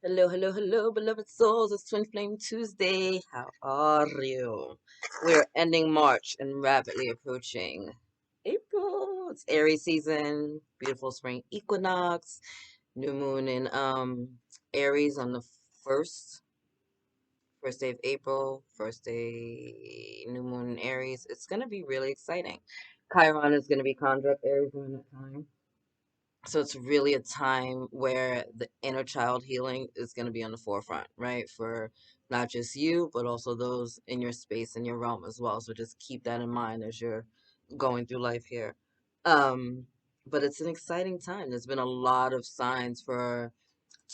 Hello, hello, hello, beloved souls. It's Twin Flame Tuesday. How are you? We're ending March and rapidly approaching April. It's Aries season, beautiful spring equinox, new moon in Aries on the first first day of April, first day new moon in Aries. It's gonna be really exciting. Chiron is gonna be conjunct Aries during that time. So it's really a time where the inner child healing is going to be on the forefront, right? For not just you, but also those in your space and your realm as well. So just keep that in mind as you're going through life here. Um, but it's an exciting time. There's been a lot of signs for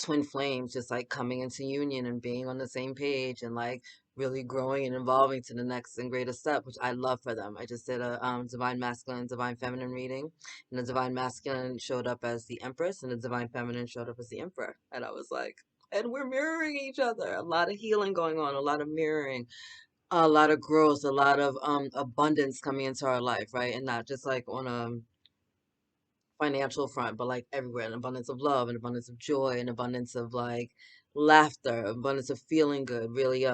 twin flames just like coming into union and being on the same page and like really growing and evolving to the next and greatest step, which I love for them. I just did a divine masculine, divine feminine reading, and the divine masculine showed up as the empress and the divine feminine showed up as the emperor, and I was like, and we're mirroring each other. A lot of healing going on, a lot of mirroring, a lot of growth, a lot of abundance coming into our life, right? And not just like on a financial front, but like everywhere, an abundance of love, an abundance of joy, an abundance of like laughter, abundance of feeling good, really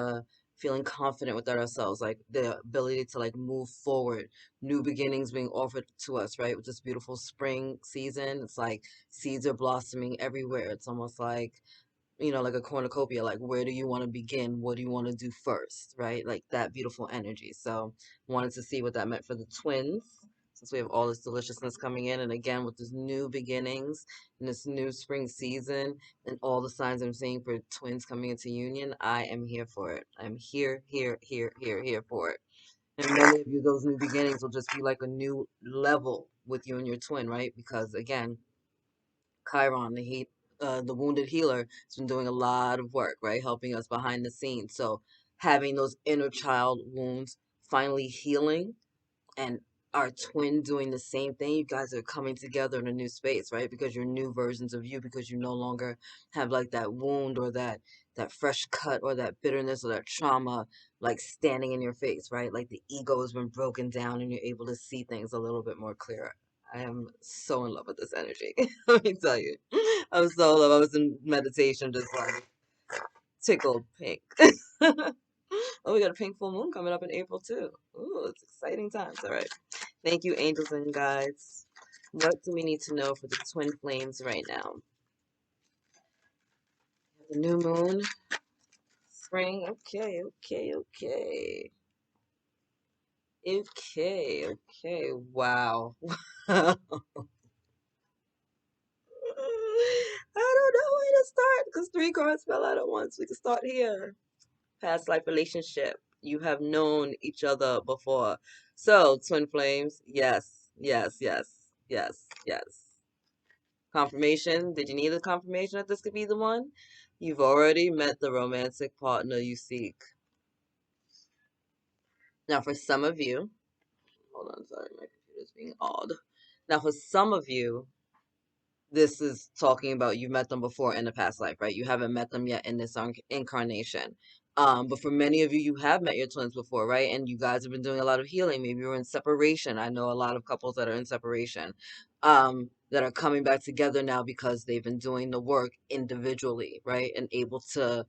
feeling confident within ourselves, like the ability to like move forward, new beginnings being offered to us, right? With this beautiful spring season. It's like seeds are blossoming everywhere. It's almost like, like a cornucopia, like where do you want to begin? What do you want to do first, right? Like that beautiful energy. So wanted to see what that meant for the twins, since we have all this deliciousness coming in. And again, with this new beginnings and this new spring season and all the signs I'm seeing for twins coming into union, I am here for it. I'm here, here, here, here, here for it. And many of you, those new beginnings will just be like a new level with you and your twin, right? Because again, Chiron, the wounded healer, has been doing a lot of work, right? Helping us behind the scenes. So having those inner child wounds finally healing and our twin doing the same thing, you guys are coming together in a new space, right? Because you're new versions of you, because you no longer have like that wound or that fresh cut or that bitterness or that trauma like standing in your face, right? Like the ego has been broken down and you're able to see things a little bit more clearer. I am so in love with this energy. Let me tell you. I'm so in love. I was in meditation just like tickled pink. Oh, we got a pink full moon coming up in April too. Ooh, it's exciting times. All right. Thank you, angels and guides. What do we need to know for the twin flames right now? The new moon, spring. Okay, okay, okay. Okay, okay. Wow. I don't know where to start because three cards fell out at once. We can start here. Past life relationship. You have known each other before. So, twin flames, yes, yes, yes, yes, yes. Confirmation. Did you need a confirmation that this could be the one? You've already met the romantic partner you seek. Now, for some of you, hold on, sorry, my computer's being odd. Now, for some of you, this is talking about you've met them before in the past life, right? You haven't met them yet in this incarnation. But for many of you, you have met your twins before, right? And you guys have been doing a lot of healing. Maybe you're in separation. I know a lot of couples that are in separation, that are coming back together now because they've been doing the work individually, right? And able to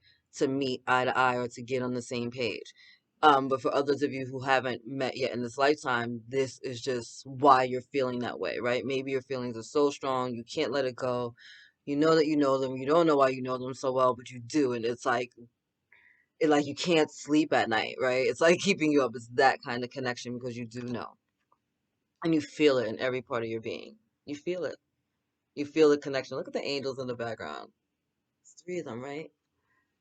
meet eye to eye or to get on the same page. But for others of you who haven't met yet in this lifetime, this is just why you're feeling that way, right? Maybe your feelings are so strong, you can't let it go. You know that you know them, you don't know why you know them so well, but you do, and it's like you can't sleep at night, right? It's like keeping you up. It's that kind of connection because you do know. And you feel it in every part of your being. You feel it. You feel the connection. Look at the angels in the background. It's three of them, right?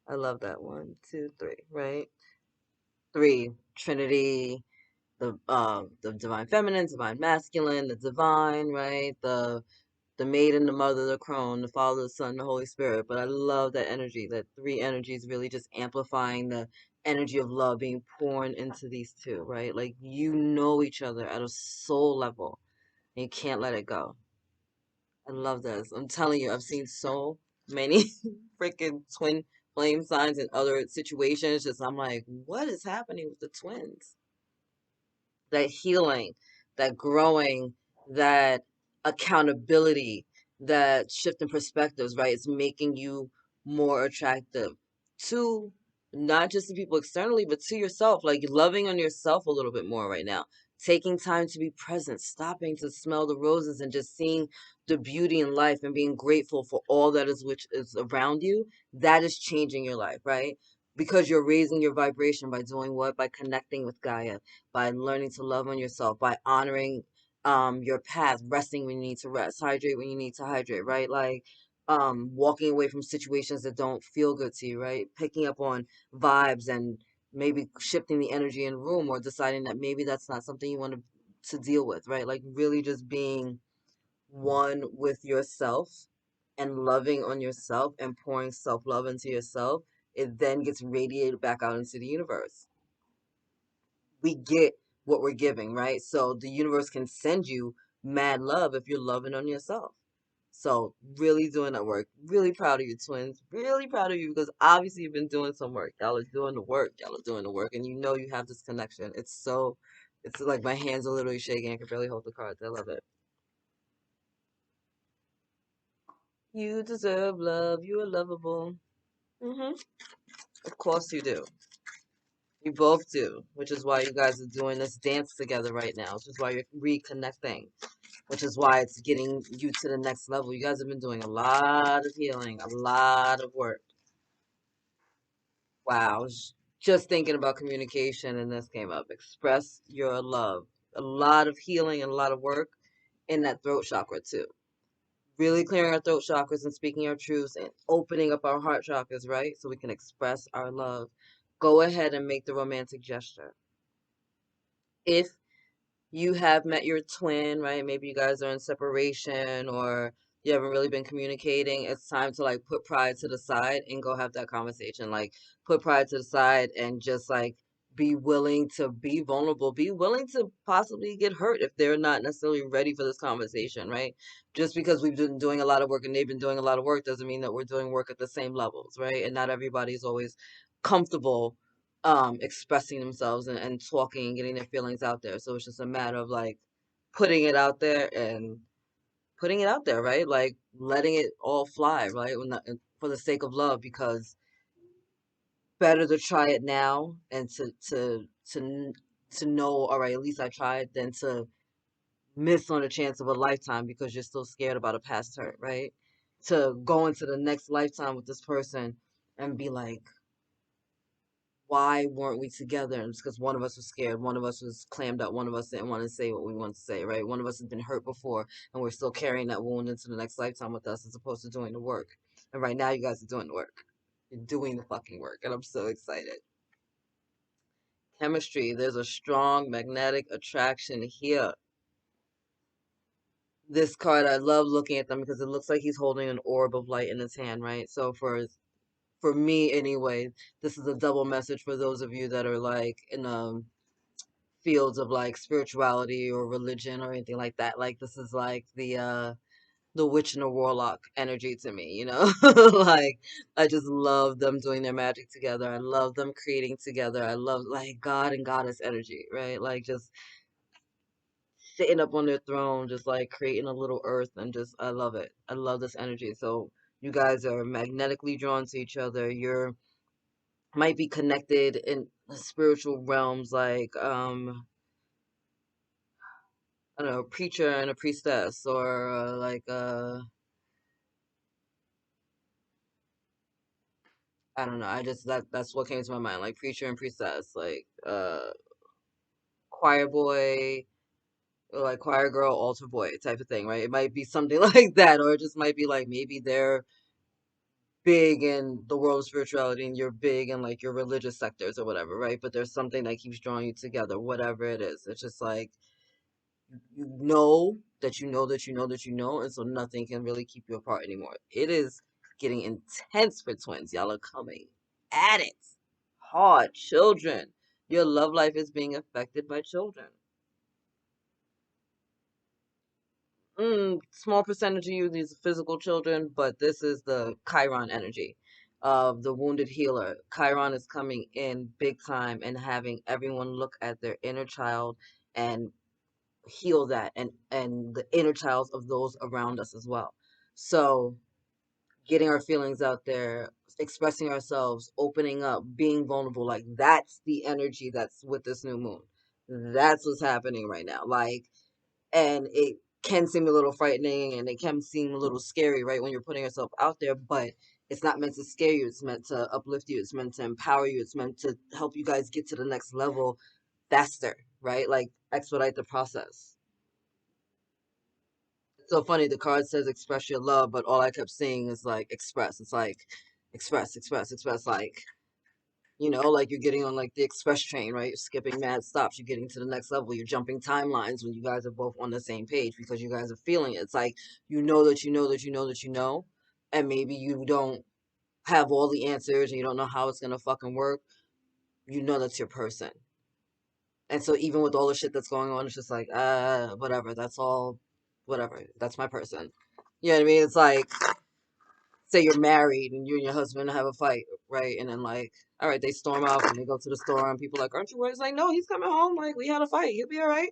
I love that. One, two, three, right? Three. Trinity, the divine feminine, divine masculine, the divine, right? The maiden, the mother, the crone, the Father, the Son, the Holy Spirit. But I love that energy, that three energies really just amplifying the energy of love being poured into these two, right? Like you know each other at a soul level and you can't let it go. I love this. I'm telling you, I've seen so many freaking twin flame signs in other situations. Just I'm like, what is happening with the twins? That healing, that growing, that accountability, that shift in perspectives, right? It's making you more attractive to not just the people externally, but to yourself. Like loving on yourself a little bit more right now. Taking time to be present, stopping to smell the roses and just seeing the beauty in life and being grateful for all that is which is around you. That is changing your life, right? Because you're raising your vibration by doing what? By connecting with Gaia, by learning to love on yourself, by honoring your path, resting when you need to rest, hydrate when you need to hydrate, right? Like walking away from situations that don't feel good to you, right? Picking up on vibes and maybe shifting the energy in the room or deciding that maybe that's not something you want to deal with, right? Like really just being one with yourself and loving on yourself and pouring self-love into yourself. It then gets radiated back out into the universe. We get what we're giving, right? So the universe can send you mad love if you're loving on yourself. So really doing that work. Really proud of you, twins. Really proud of you because obviously you've been doing some work. Y'all are doing the work. Y'all are doing the work, and you know you have this connection. It's like my hands are literally shaking. I can barely hold the cards. I love it. You deserve love. You are lovable. Of course you do. You both do, which is why you guys are doing this dance together right now, which is why you're reconnecting, which is why it's getting you to the next level. You guys have been doing a lot of healing, a lot of work. Wow, I was just thinking about communication and this came up. Express your love. A lot of healing and a lot of work in that throat chakra too. Really clearing our throat chakras and speaking our truths and opening up our heart chakras, right? So we can express our love. Go ahead and make the romantic gesture. If you have met your twin, right? Maybe you guys are in separation or you haven't really been communicating. It's time to like put pride to the side and go have that conversation. Like put pride to the side and just like be willing to be vulnerable, be willing to possibly get hurt if they're not necessarily ready for this conversation, right? Just because we've been doing a lot of work and they've been doing a lot of work doesn't mean that we're doing work at the same levels, right? And not everybody's always comfortable expressing themselves and talking and getting their feelings out there. So it's just a matter of like putting it out there and putting it out there, right? Like letting it all fly, right? For the sake of love, because better to try it now and to know, all right, at least I tried, than to miss on a chance of a lifetime because you're still scared about a past hurt, right? To go into the next lifetime with this person and be like, why weren't we together? And it's because one of us was scared, one of us was clammed up, one of us didn't want to say what we wanted to say, right? One of us has been hurt before, and we're still carrying that wound into the next lifetime with us as opposed to doing the work. And right now, you guys are doing the work. You're doing the fucking work, and I'm so excited. Chemistry, there's a strong magnetic attraction here. This card, I love looking at them because it looks like he's holding an orb of light in his hand, right? So for me anyway, this is a double message for those of you that are like in fields of like spirituality or religion or anything like that. Like this is like the witch and the warlock energy to me, you know? Like I just love them doing their magic together. I love them creating together. I love like God and goddess energy, right? Like just sitting up on their throne, just like creating a little earth and just I love it. I love this energy. So you guys are magnetically drawn to each other. You're might be connected in spiritual realms like I don't know, preacher and a priestess, or like I don't know. I just that's what came to my mind, like preacher and priestess, like choir boy, or like choir girl, altar boy type of thing, right? It might be something like that, or it just might be like maybe they're big in the world of spirituality and you're big in like your religious sectors or whatever, right? But there's something that keeps drawing you together, whatever it is. It's just like you know that you know that you know that you know, and so nothing can really keep you apart anymore. It is getting intense for twins. Y'all are coming at it hard. Children, your love life is being affected by children. Small percentage of you, these physical children, but this is the Chiron energy of the wounded healer. Chiron is coming in big time and having everyone look at their inner child and heal that and the inner childs of those around us as well. So getting our feelings out there, expressing ourselves, opening up, being vulnerable. Like that's the energy that's with this new moon. That's what's happening right now. Like, and it can seem a little frightening and it can seem a little scary, right, when you're putting yourself out there, but it's not meant to scare you. It's meant to uplift you. It's meant to empower you. It's meant to help you guys get to the next level faster, right? Like expedite the process. It's so funny. The card says express your love, but all I kept seeing is like express. It's like express, express, express. Like, like you're getting on like the express train, right? You're skipping mad stops. You're getting to the next level. You're jumping timelines when you guys are both on the same page because you guys are feeling it. It's like you know that you know that you know that you know, and maybe you don't have all the answers and you don't know how it's gonna fucking work. You know that's your person. And so even with all the shit that's going on, it's just like, whatever. That's all, whatever. That's my person. You know what I mean? It's like, say you're married and you and your husband have a fight, right? And then like, all right, they storm out and they go to the store and people are like, aren't you worried? It's like, no, he's coming home. Like we had a fight. He'll be all right.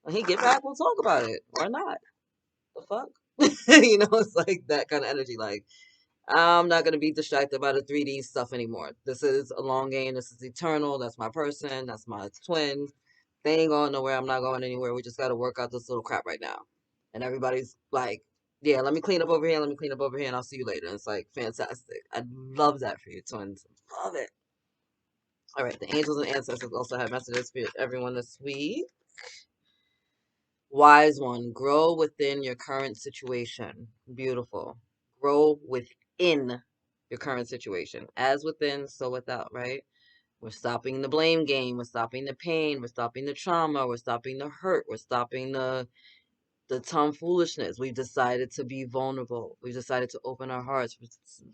When he get back, we'll talk about it or not. The fuck? It's like that kind of energy. Like I'm not gonna be distracted by the 3D stuff anymore. This is a long game. This is eternal. That's my person. That's my twin. They ain't going nowhere. I'm not going anywhere. We just got to work out this little crap right now. And everybody's like, yeah, let me clean up over here. Let me clean up over here, and I'll see you later. And it's like fantastic. I love that for you, twins. Love it. All right, the angels and ancestors also have messages for everyone this week. Wise one, grow within your current situation. Beautiful. Grow within your current situation. As within, so without, right? We're stopping the blame game. We're stopping the pain. We're stopping the trauma. We're stopping the hurt. We're stopping the tomfoolishness. We've decided to be vulnerable. We've decided to open our hearts. For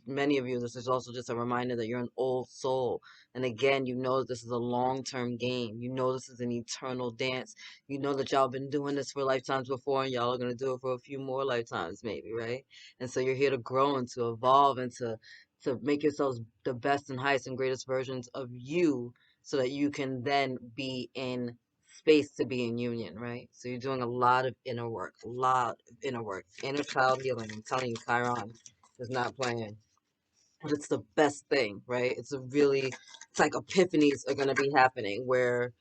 many of you, this is also just a reminder that you're an old soul. And again, you know that this is a long-term game. You know this is an eternal dance. You know that y'all been doing this for lifetimes before, and y'all are going to do it for a few more lifetimes, maybe, right? And so you're here to grow and to evolve and to make yourselves the best and highest and greatest versions of you so that you can then be in space to be in union, right? So you're doing a lot of inner work, a lot of inner work, inner child healing. I'm telling you, Chiron is not playing. But it's the best thing, right? It's like epiphanies are going to be happening where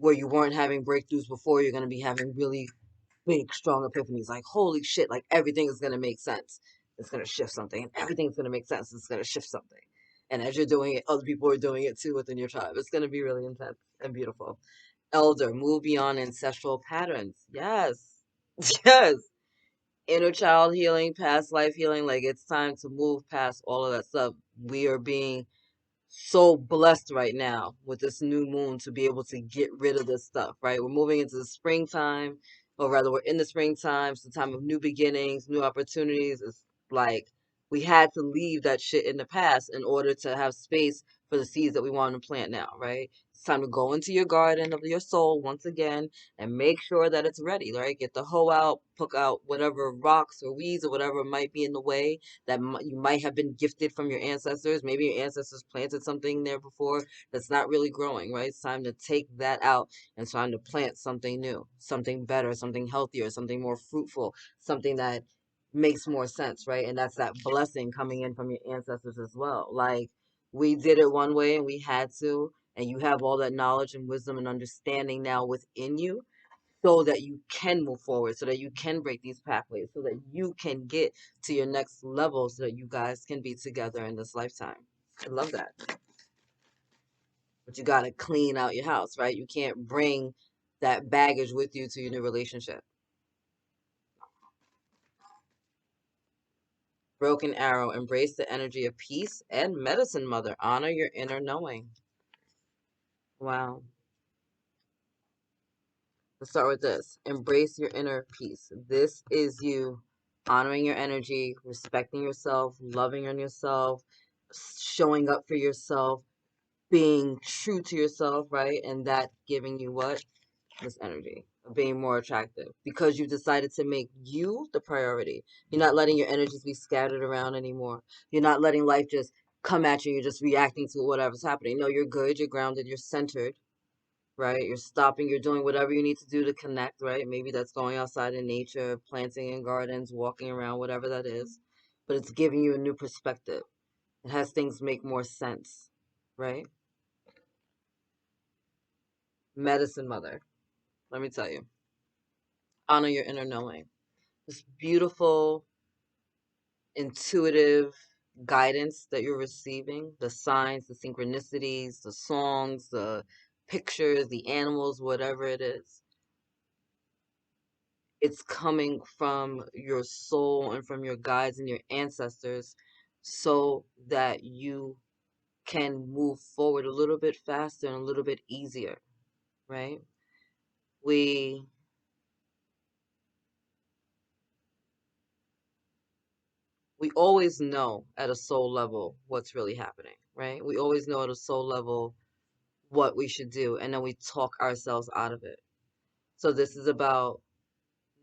you weren't having breakthroughs before, you're going to be having really big, strong epiphanies. Like, holy shit, like everything is going to make sense. It's going to shift something, and everything's going to make sense. It's going to shift something. And as you're doing it, other people are doing it too within your tribe. It's going to be really intense and beautiful. Elder, move beyond ancestral patterns. Yes. Yes. Inner child healing, past life healing. Like it's time to move past all of that stuff. We are being so blessed right now with this new moon to be able to get rid of this stuff, right? We're moving into the springtime, or rather, we're in the springtime. It's the time of new beginnings, new opportunities. It's like we had to leave that shit in the past in order to have space for the seeds that we want to plant now, right? It's time to go into your garden of your soul once again and make sure that it's ready, right? Get the hoe out, poke out whatever rocks or weeds or whatever might be in the way that you might have been gifted from your ancestors. Maybe your ancestors planted something there before that's not really growing, right? It's time to take that out and it's time to plant something new, something better, something healthier, something more fruitful, something that makes more sense, right? And that's that blessing coming in from your ancestors as well. Like we did it one way and we had to, and you have all that knowledge and wisdom and understanding now within you so that you can move forward, so that you can break these pathways, so that you can get to your next level, so that you guys can be together in this lifetime. I love that. But you got to clean out your house, right? You can't bring that baggage with you to your new relationship. Broken arrow, embrace the energy of peace and medicine, mother. Honor your inner knowing. Wow. Let's start with this. Embrace your inner peace. This is you honoring your energy, respecting yourself, loving on yourself, showing up for yourself, being true to yourself, right? And that giving you what? This energy of being more attractive because you decided to make you the priority. You're not letting your energies be scattered around anymore. You're not letting life just come at you. You're just reacting to whatever's happening. No, you're good. You're grounded. You're centered, right? You're stopping, you're doing whatever you need to do to connect, right? Maybe that's going outside in nature, planting in gardens, walking around, whatever that is. But it's giving you a new perspective. It has things make more sense, right? Medicine mother, let me tell you, honor your inner knowing. This beautiful, intuitive guidance that you're receiving, the signs, the synchronicities, the songs, the pictures, the animals, whatever it is, it's coming from your soul and from your guides and your ancestors so that you can move forward a little bit faster and a little bit easier, right? We we always know at a soul level what's really happening, right? We always know at a soul level what we should do, and then we talk ourselves out of it. So this is about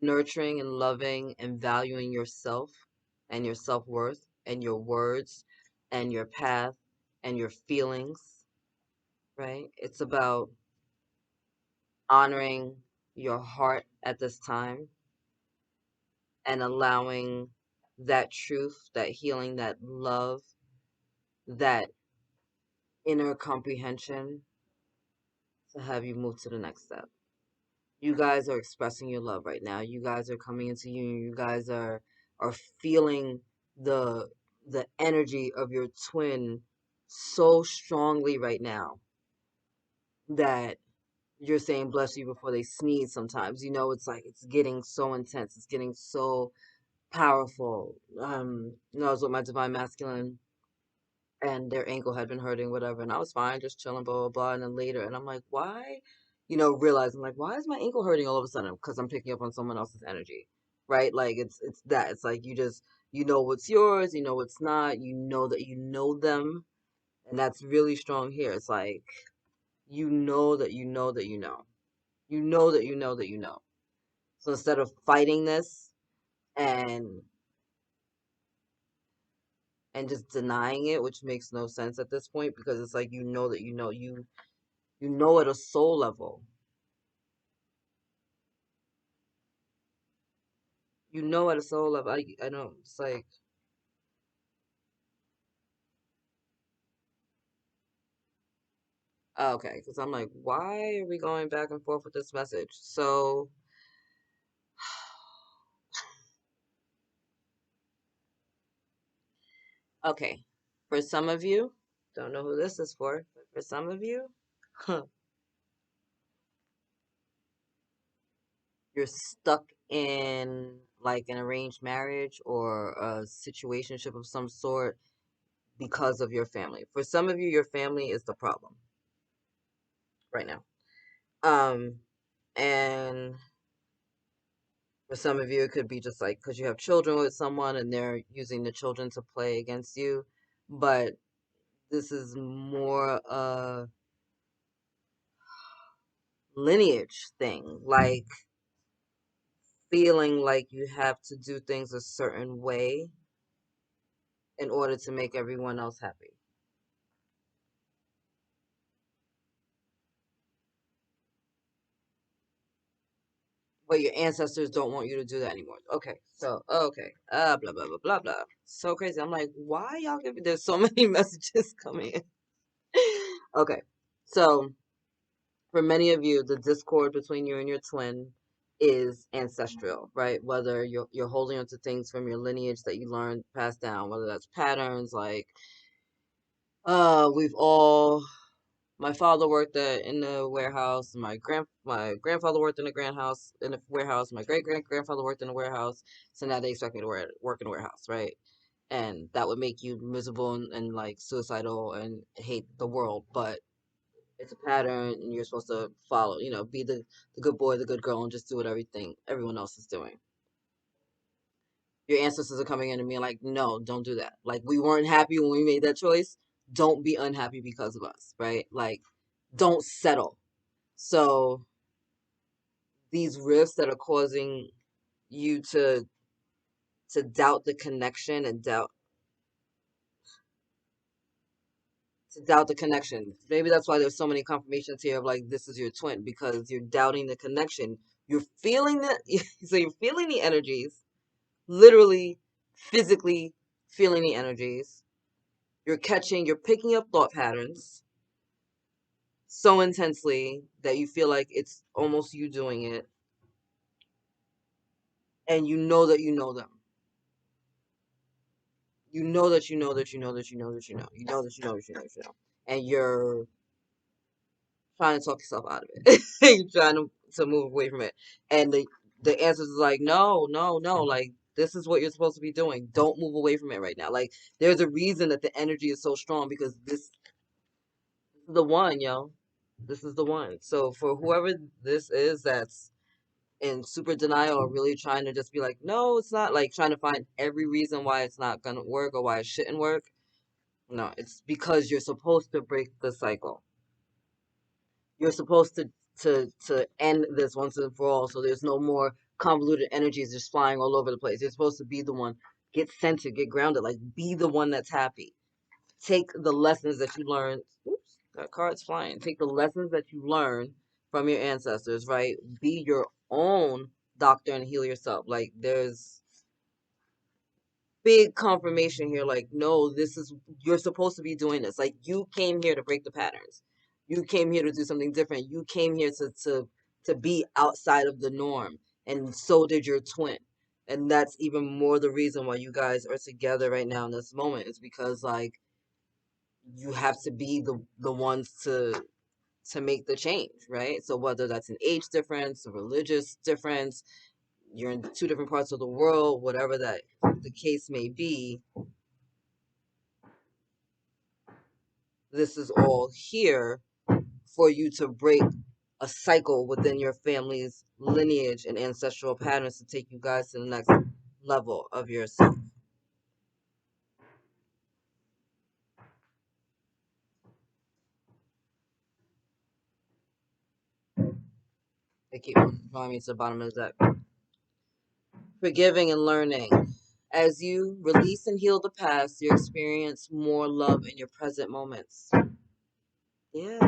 nurturing and loving and valuing yourself and your self-worth and your words and your path and your feelings, right? It's about honoring your heart at this time and allowing that truth, that healing, that love, that inner comprehension to have you move to the next step. You guys are expressing your love right now. You guys are coming into union. You guys are feeling the the energy of your twin so strongly right now that you're saying bless you before they sneeze sometimes. You know, it's like it's getting so intense. It's getting so powerful. I was with my divine masculine and their ankle had been hurting, whatever, and I was fine, just chilling, blah, blah, blah. And then later, and I'm like, why? Realizing like, why is my ankle hurting all of a sudden? Because I'm picking up on someone else's energy, right? Like it's that. It's like you know what's yours, you know what's not, you know that you know them, and that's really strong here. It's like you know that you know that you know, you know that you know that you know. So instead of fighting this and and just denying it, which makes no sense at this point because it's like you know that you know at a soul level. You know at a soul level. I know it's like okay, because I'm like, why are we going back and forth with this message? So okay, for some of you, don't know who this is for, but for some of you, you're stuck in like an arranged marriage or a situationship of some sort because of your family. For some of you, your family is the problem right now. Um, and For some of you, it could be just like because you have children with someone and they're using the children to play against you. But this is more a lineage thing, like feeling like you have to do things a certain way in order to make everyone else happy. But your ancestors don't want you to do that anymore. Okay, so okay, blah blah blah blah blah. So crazy. I'm like, why y'all giving? There's so many messages coming in. Okay, so for many of you, the discord between you and your twin is ancestral, right? Whether you're holding on to things from your lineage that you learned passed down, whether that's patterns like we've all my father worked in the warehouse, my grandfather worked in the warehouse, my grandfather worked in the warehouse, so now they expect me to work in the warehouse, right? And that would make you miserable and like suicidal and hate the world, but it's a pattern and you're supposed to follow, be the good boy, the good girl, and just do what everyone else is doing. Your ancestors are coming in and being like, no, don't do that. Like, we weren't happy when we made that choice. Don't be unhappy because of us, right? Like, don't settle. So these rifts that are causing you to doubt the connection and doubt the connection. Maybe that's why there's so many confirmations here of like this is your twin because you're doubting the connection. You're feeling that so you're feeling the energies, literally physically feeling the energies. you're picking up thought patterns so intensely that you feel like it's almost you doing it, and you know that you know them. You know that you know that you know that you know that you know. You know that you know that you know that you know. And you're trying to talk yourself out of it. You're trying to move away from it. And the answer is like, no, no, no. Like, this is what you're supposed to be doing. Don't move away from it right now. Like, there's a reason that the energy is so strong, because this is the one, yo. This is the one. So for whoever this is that's in super denial, or really trying to just be like, no, it's not, like trying to find every reason why it's not gonna work or why it shouldn't work. No, it's because you're supposed to break the cycle. You're supposed to end this once and for all, so there's no more convoluted energies just flying all over the place. You're supposed to be the one, get centered, get grounded, like be the one that's happy. Take the lessons that you learned. Oops, that card's flying. Take the lessons that you learned from your ancestors, right? Be your own doctor and heal yourself. Like, there's big confirmation here. Like, no, this is, you're supposed to be doing this. Like, you came here to break the patterns. You came here to do something different. You came here to be outside of the norm, and so did your twin. And that's even more the reason why you guys are together right now in this moment, is because, like, you have to be the ones to make the change, right? So whether that's an age difference, a religious difference, you're in two different parts of the world, whatever that the case may be, this is all here for you to break a cycle within your family's lineage and ancestral patterns to take you guys to the next level of yourself. They keep drawing me to the bottom of the deck. Forgiving and learning. As you release and heal the past, you experience more love in your present moments. Yeah.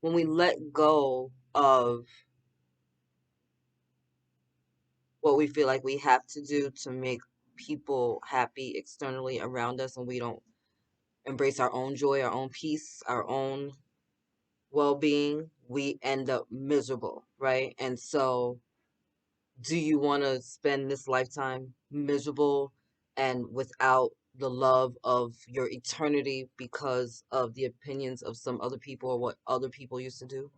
When we let go of what we feel like we have to do to make people happy externally around us, and we don't embrace our own joy, our own peace, our own well-being, we end up miserable, right? And so, do you want to spend this lifetime miserable and without the love of your eternity because of the opinions of some other people or what other people used to do?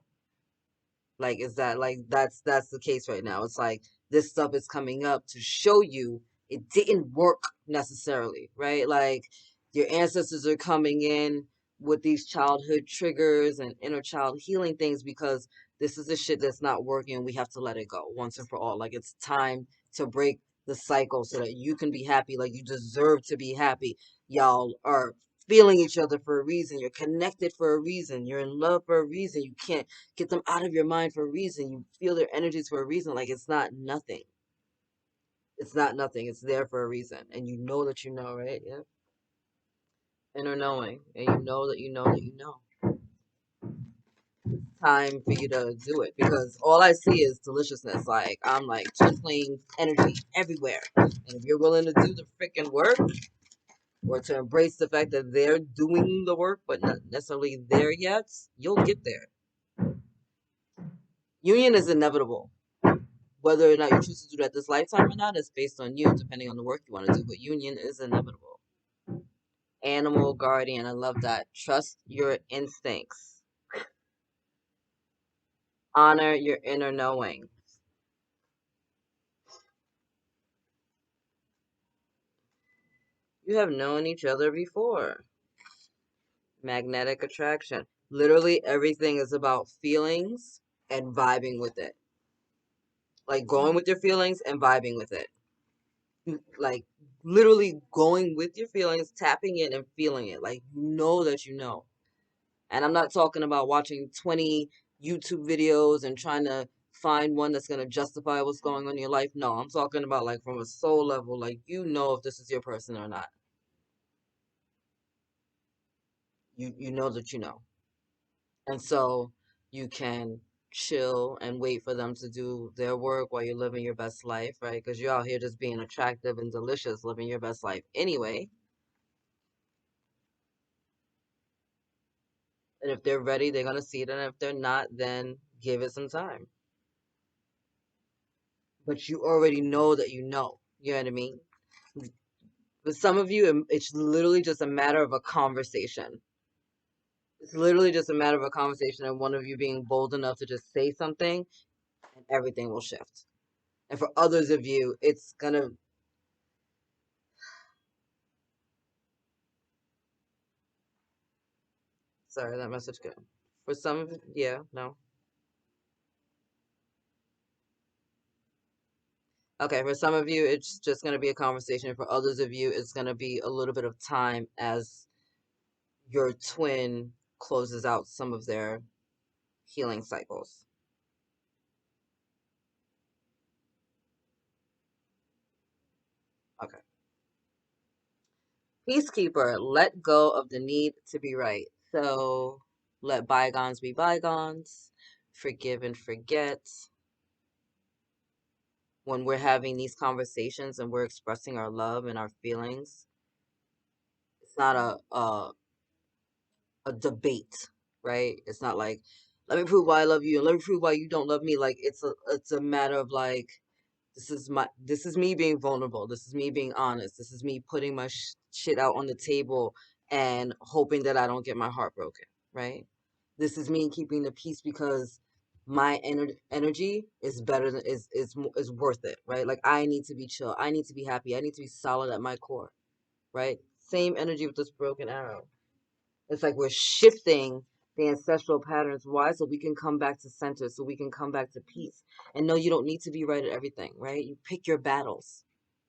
Like, is that, like, that's the case right now? It's like this stuff is coming up to show you it didn't work necessarily, right? Like, your ancestors are coming in with these childhood triggers and inner child healing things, because this is the shit that's not working. We have to let it go once and for all. Like, it's time to break the cycle so that you can be happy, like you deserve to be happy. Y'all are feeling each other for a reason. You're connected for a reason. You're in love for a reason. You can't get them out of your mind for a reason. You feel their energies for a reason. Like, it's not nothing. It's not nothing. It's there for a reason. And you know that you know, right? Yeah. Inner knowing. And you know that you know that you know. Time for you to do it, because all I see is deliciousness. Like, I'm like twinkling energy everywhere. And if you're willing to do the freaking work, or to embrace the fact that they're doing the work but not necessarily there yet, you'll get there. Union is inevitable. Whether or not you choose to do that this lifetime or not is based on you, depending on the work you want to do. But union is inevitable. Animal guardian, I love that. Trust your instincts. Honor your inner knowing. You have known each other before. Magnetic attraction. Literally everything is about feelings and vibing with it. Like, going with your feelings and vibing with it. Like, literally going with your feelings, tapping in and feeling it. Like, you know that you know. And I'm not talking about watching 20 YouTube videos and trying to find one that's going to justify what's going on in your life. No, I'm talking about, like, from a soul level. Like, you know if this is your person or not. You know that you know. And so you can chill and wait for them to do their work while you're living your best life, right? Because you're out here just being attractive and delicious, living your best life anyway. And if they're ready, they're going to see it. And if they're not, then give it some time. But you already know that you know. You know what I mean? With some of you, it's literally just a matter of a conversation. It's literally just a matter of a conversation and one of you being bold enough to just say something and everything will shift. And for others of you, it's gonna. Sorry, that message came. For some of yeah, no. Okay, for some of you, it's just gonna be a conversation. For others of you, it's gonna be a little bit of time as your twin closes out some of their healing cycles. Okay. Peacekeeper, let go of the need to be right. So let bygones be bygones, forgive and forget. When we're having these conversations and we're expressing our love and our feelings, it's not a debate, right? It's not like, let me prove why I love you and let me prove why you don't love me. Like it's a matter of like, this is me being vulnerable. This is me being honest. This is me putting my shit out on the table and hoping that I don't get my heart broken, right? This is me keeping the peace because my energy is better than is worth it, right? Like I need to be chill. I need to be happy. I need to be solid at my core, right? Same energy with this broken arrow. It's like we're shifting the ancestral patterns. Why? So we can come back to center, so we can come back to peace. And no, you don't need to be right at everything, right? You pick your battles.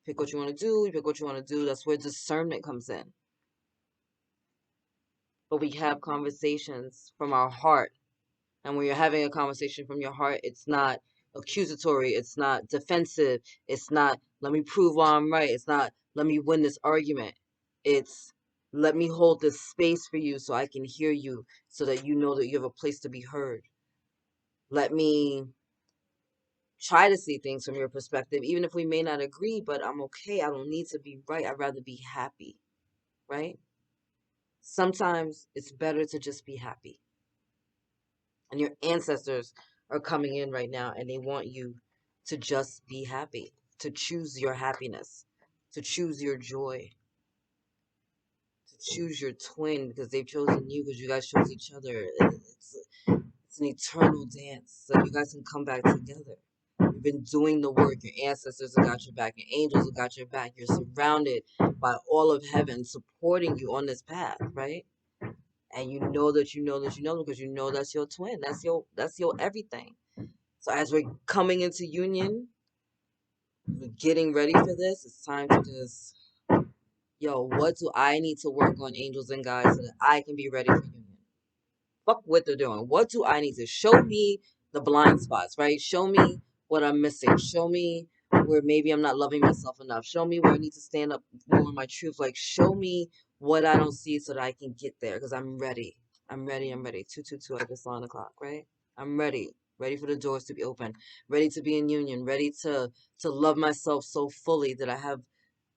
Pick what you want to do, you pick what you want to do. That's where discernment comes in. But we have conversations from our heart. And when you're having a conversation from your heart, it's not accusatory, it's not defensive, it's not, let me prove why I'm right, it's not, let me win this argument. It's, let me hold this space for you so I can hear you, so that you know that you have a place to be heard. Let me try to see things from your perspective, even if we may not agree, but I'm okay. I don't need to be right. I'd rather be happy, right? Sometimes it's better to just be happy. And your ancestors are coming in right now and they want you to just be happy, to choose your happiness, to choose your joy, to choose your twin because they've chosen you because you guys chose each other. It's an eternal dance so you guys can come back together. You've been doing the work. Your ancestors have got your back. Your angels have got your back. You're surrounded by all of heaven supporting you on this path, right? And you know that you know that you know because you know that's your twin. That's your everything. So as we're coming into union, we're getting ready for this, it's time to just, yo, what do I need to work on, angels and guides, so that I can be ready for union? Fuck what they're doing. What do I need to show me the blind spots, right? Show me what I'm missing. Show me where maybe I'm not loving myself enough. Show me where I need to stand up more in my truth. Like, show me what I don't see so that I can get there because I'm ready. I'm ready. I'm ready. 222. I just saw on the clock, right? I'm ready. Ready for the doors to be open. Ready to be in union. Ready to love myself so fully that I have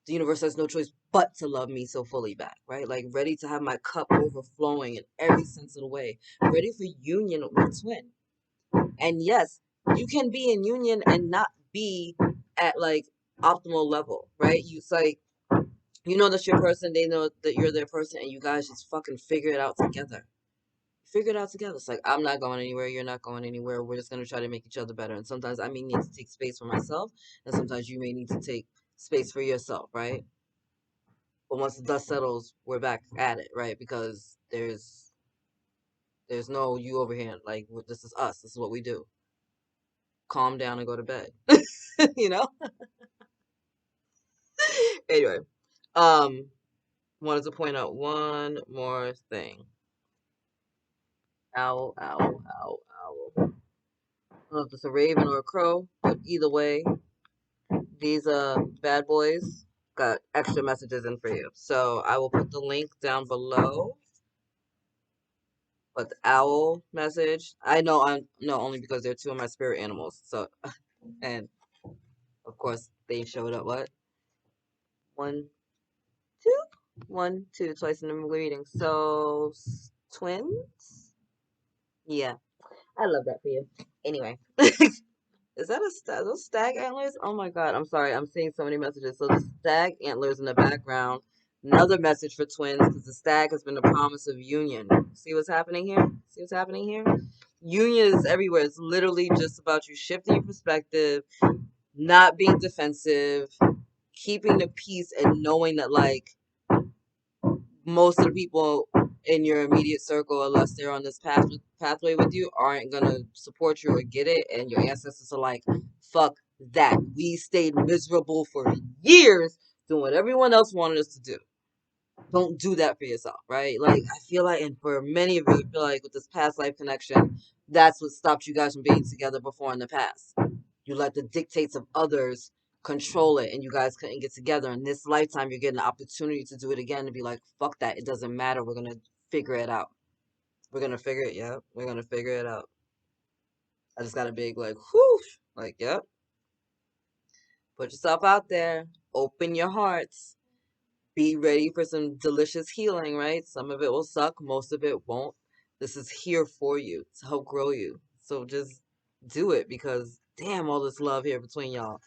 the universe has no choice but to love me so fully back, right? Like ready to have my cup overflowing in every sense of the way. Ready for union with twin. And yes, you can be in union and not be at like optimal level, right? It's like you know that's your person, they know that you're their person, and you guys just fucking figure it out together. Figure it out together. It's like I'm not going anywhere, you're not going anywhere. We're just gonna try to make each other better. And sometimes I may need to take space for myself, and sometimes you may need to take space for yourself, right? But once the dust settles, we're back at it, right? Because there's no you over here. Like this is us. This is what we do. Calm down and go to bed. you know. Anyway, um, wanted to point out one more thing. Owl, owl, owl, owl. I don't know if it's a raven or a crow, but either way, these bad boys got extra messages in for you. So I will put the link down below. But the owl message, I know I'm no only because they're two of my spirit animals. So and of course they showed up what? One, two? One, two, twice in the reading. So twins? Yeah. I love that for you. Anyway. Is that a stag? Those stag antlers? Oh my God. I'm sorry. I'm seeing so many messages. So the stag antlers in the background. Another message for twins because the stag has been the promise of union. See what's happening here? See what's happening here? Union is everywhere. It's literally just about you shifting your perspective, not being defensive, keeping the peace, and knowing that, like, most of the people in your immediate circle, unless they're on this pathway with you, aren't gonna support you or get it. And your ancestors are like, fuck that. We stayed miserable for years doing what everyone else wanted us to do. Don't do that for yourself, right? Like, I feel like, and for many of you, I feel like with this past life connection, that's what stopped you guys from being together before in the past. You let the dictates of others control it, and you guys couldn't get together. In this lifetime, you're getting the opportunity to do it again and be like, fuck that. It doesn't matter. We're going to figure it out. We're going to figure it. Yeah. We're going to figure it out. I just got a big, like, whoosh. Like, yep. Put yourself out there. Open your hearts. Be ready for some delicious healing, right? Some of it will suck. Most of it won't. This is here for you to help grow you. So just do it because damn, all this love here between y'all.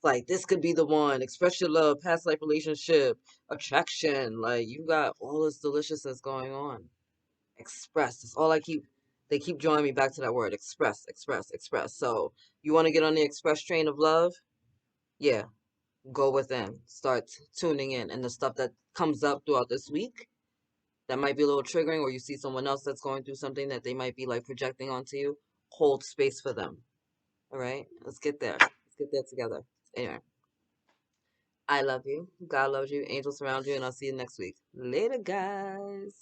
Like, this could be the one. Express your love, past life relationship, attraction. Like, you got all this deliciousness going on. Express. That's all I keep. They keep drawing me back to that word. Express, express, express. So, you want to get on the express train of love? Yeah. Go within. Start tuning in. And the stuff that comes up throughout this week that might be a little triggering, or you see someone else that's going through something that they might be like projecting onto you, hold space for them. All right? Let's get there. Let's get there together. Anyway. I love you. God loves you. Angels surround you. And I'll see you next week. Later, guys.